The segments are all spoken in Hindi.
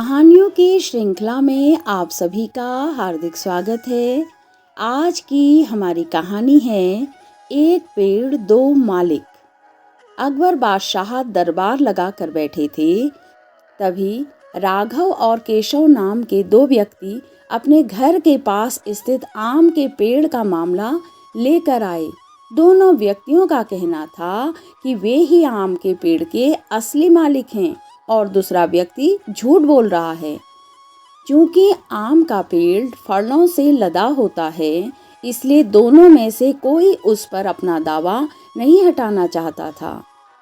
कहानियों की श्रृंखला में आप सभी का हार्दिक स्वागत है। आज की हमारी कहानी है एक पेड़ दो मालिक। अकबर बादशाह दरबार लगा कर बैठे थे। तभी राघव और केशव नाम के दो व्यक्ति अपने घर के पास स्थित आम के पेड़ का मामला लेकर आए। दोनों व्यक्तियों का कहना था कि वे ही आम के पेड़ के असली मालिक हैं और दूसरा व्यक्ति झूठ बोल रहा है। क्योंकि आम का पेड़ फलों से लदा होता है, इसलिए दोनों में से कोई उस पर अपना दावा नहीं हटाना चाहता था।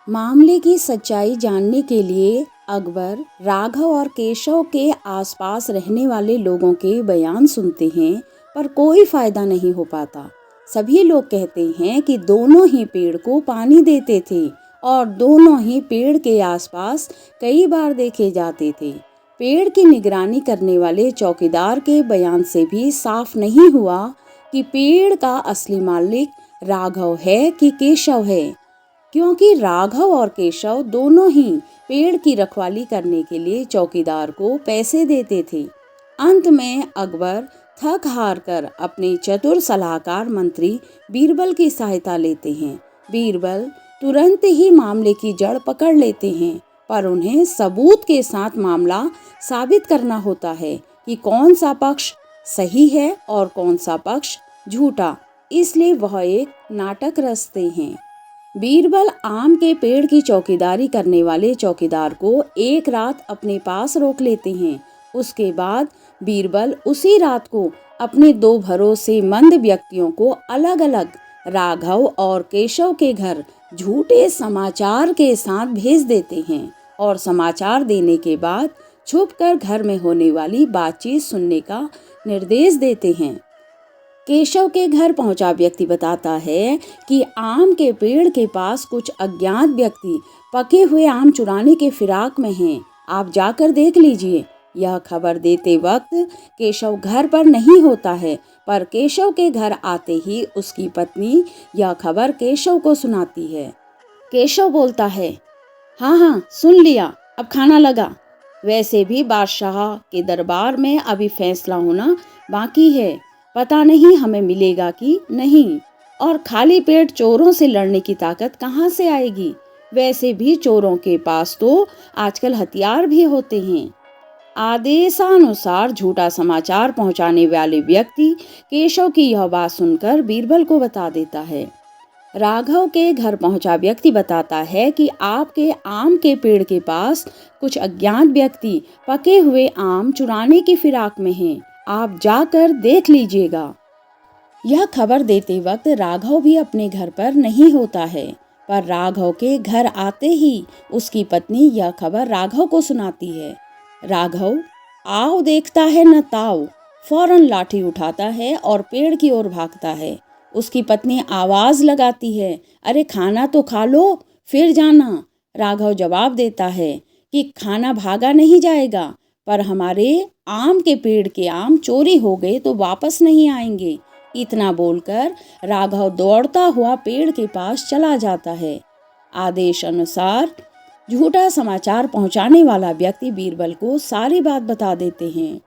मामले की सच्चाई जानने के लिए अकबर राघव और केशव के आसपास रहने वाले लोगों के बयान सुनते हैं, पर कोई फायदा नहीं हो पाता। सभी लोग कहते हैं कि दोनों ही पेड़ को पानी देते थे और दोनों ही पेड़ के आसपास कई बार देखे जाते थे। पेड़ की निगरानी करने वाले चौकीदार के बयान से भी साफ नहीं हुआ कि पेड़ का असली मालिक राघव है कि केशव है, क्योंकि राघव और केशव दोनों ही पेड़ की रखवाली करने के लिए चौकीदार को पैसे देते थे। अंत में अकबर थक हार कर अपने चतुर सलाहकार मंत्री बीरबल की सहायता लेते हैं। बीरबल तुरंत ही मामले की जड़ पकड़ लेते हैं, पर उन्हें सबूत के साथ मामला साबित करना होता है कि कौन सा पक्ष सही है और कौन सा पक्ष झूठा। इसलिए वह एक नाटक रचते हैं। बीरबल आम के पेड़ की चौकीदारी करने वाले चौकीदार को एक रात अपने पास रोक लेते हैं। उसके बाद बीरबल उसी रात को अपने दो भरोसेमंद व्यक्तियों को अलग अलग राघव और केशव के घर झूठे समाचार के साथ भेज देते हैं और समाचार देने के बाद छुपकर घर में होने वाली बातचीत सुनने का निर्देश देते हैं। केशव के घर पहुंचा व्यक्ति बताता है कि आम के पेड़ के पास कुछ अज्ञात व्यक्ति पके हुए आम चुराने के फिराक में हैं। आप जाकर देख लीजिए। यह खबर देते वक्त केशव घर पर नहीं होता है, पर केशव के घर आते ही उसकी पत्नी यह खबर केशव को सुनाती है। केशव बोलता है, हाँ सुन लिया, अब खाना लगा। वैसे भी बादशाह के दरबार में अभी फैसला होना बाकी है, पता नहीं हमें मिलेगा कि नहीं। और खाली पेट चोरों से लड़ने की ताकत कहाँ से आएगी? वैसे भी चोरों के पास तो आजकल हथियार भी होते हैं। आदेशानुसार झूठा समाचार पहुंचाने वाले व्यक्ति केशव की यह बात सुनकर बीरबल को बता देता है। राघव के घर पहुंचा व्यक्ति बताता है कि आपके आम के पेड़ के पास कुछ अज्ञात व्यक्ति पके हुए आम चुराने की फिराक में हैं। आप जाकर देख लीजिएगा। यह खबर देते वक्त राघव भी अपने घर पर नहीं होता है, पर राघव के घर आते ही उसकी पत्नी यह खबर राघव को सुनाती है। राघव आओ देखता है न ताओ, फौरन लाठी उठाता है और पेड़ की ओर भागता है। उसकी पत्नी आवाज लगाती है, अरे खाना तो खा लो फिर जाना। राघव जवाब देता है कि खाना भागा नहीं जाएगा, पर हमारे आम के पेड़ के आम चोरी हो गए तो वापस नहीं आएंगे। इतना बोलकर राघव दौड़ता हुआ पेड़ के पास चला जाता है। आदेश अनुसार झूठा समाचार पहुंचाने वाला व्यक्ति बीरबल को सारी बात बता देते हैं।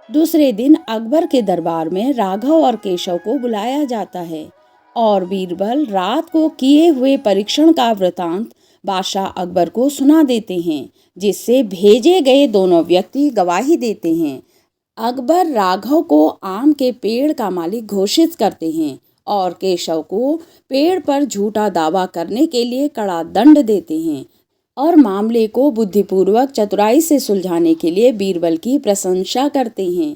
दूसरे दिन अकबर के दरबार में राघव और केशव को बुलाया जाता है और बीरबल रात को किए हुए परीक्षण का वृतांत बादशाह अकबर को सुना देते हैं, जिससे भेजे गए दोनों व्यक्ति गवाही देते हैं। अकबर राघव को आम के पेड़ का मालिक घोषित करते हैं और केशव को पेड़ पर झूठा दावा करने के लिए कड़ा दंड देते हैं और मामले को बुद्धिपूर्वक चतुराई से सुलझाने के लिए बीरबल की प्रशंसा करते हैं।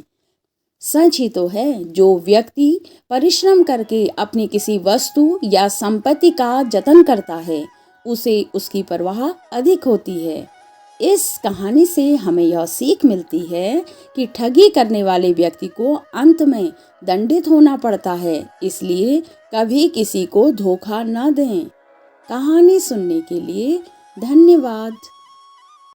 सच ही तो है, जो व्यक्ति परिश्रम करके अपनी किसी वस्तु या संपत्ति का जतन करता है, उसे उसकी परवाह अधिक होती है। इस कहानी से हमें यह सीख मिलती है कि ठगी करने वाले व्यक्ति को अंत में दंडित होना पड़ता है, इसलिए कभी किसी को धोखा न दें। कहानी सुनने के लिए धन्यवाद।